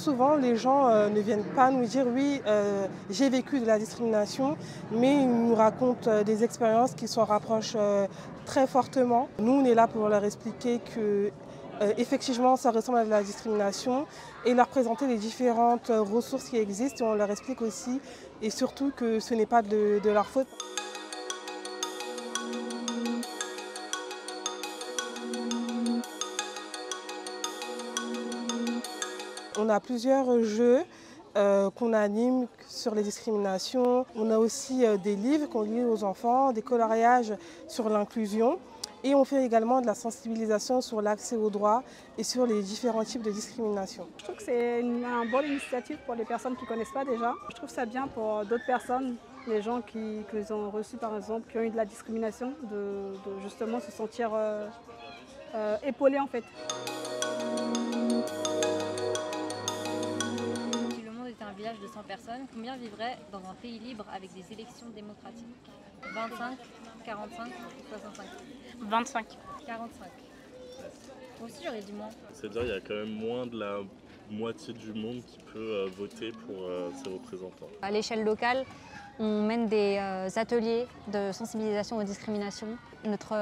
Souvent, les gens ne viennent pas nous dire oui, j'ai vécu de la discrimination, mais ils nous racontent des expériences qui s'en rapprochent très fortement. Nous, on est là pour leur expliquer que effectivement, ça ressemble à de la discrimination et leur présenter les différentes ressources qui existent. Et on leur explique aussi et surtout que ce n'est pas de leur faute. On a plusieurs jeux qu'on anime sur les discriminations. On a aussi des livres qu'on lit aux enfants, des coloriages sur l'inclusion. Et on fait également de la sensibilisation sur l'accès aux droits et sur les différents types de discrimination. Je trouve que c'est une bonne initiative pour les personnes qui ne connaissent pas déjà. Je trouve ça bien pour d'autres personnes, les gens qui ont reçu par exemple, qui ont eu de la discrimination, de justement se sentir épaulés en fait. Si le monde était un village de 100 personnes, combien vivraient dans un pays libre avec des élections démocratiques? 25, 45, 65. 25. 45. Moi aussi j'aurais dit moins. C'est-à-dire qu'il y a quand même moins de la moitié du monde qui peut voter pour ses représentants. À l'échelle locale, on mène des ateliers de sensibilisation aux discriminations. Notre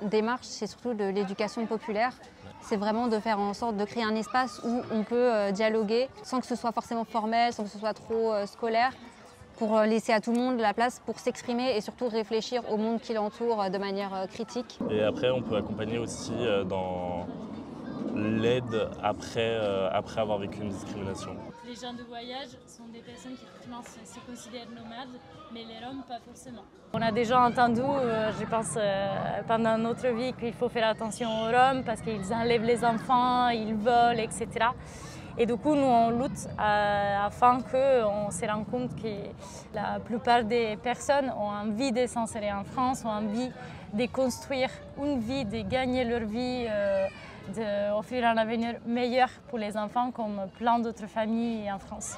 démarche, c'est surtout de l'éducation populaire. C'est vraiment de faire en sorte de créer un espace où on peut dialoguer sans que ce soit forcément formel, sans que ce soit trop scolaire, pour laisser à tout le monde la place pour s'exprimer et surtout réfléchir au monde qui l'entoure de manière critique. Et après, on peut accompagner aussi dans l'aide après avoir vécu une discrimination. Les gens de voyage sont des personnes qui effectivement se considèrent nomades, mais les Roms pas forcément. On a déjà entendu, je pense, pendant notre vie qu'il faut faire attention aux Roms parce qu'ils enlèvent les enfants, ils volent, etc. Et du coup, nous, on lutte afin qu'on se rende compte que la plupart des personnes ont envie de s'insérer en France, ont envie de construire une vie, de gagner leur vie, d'offrir un avenir meilleur pour les enfants comme plein d'autres familles en France.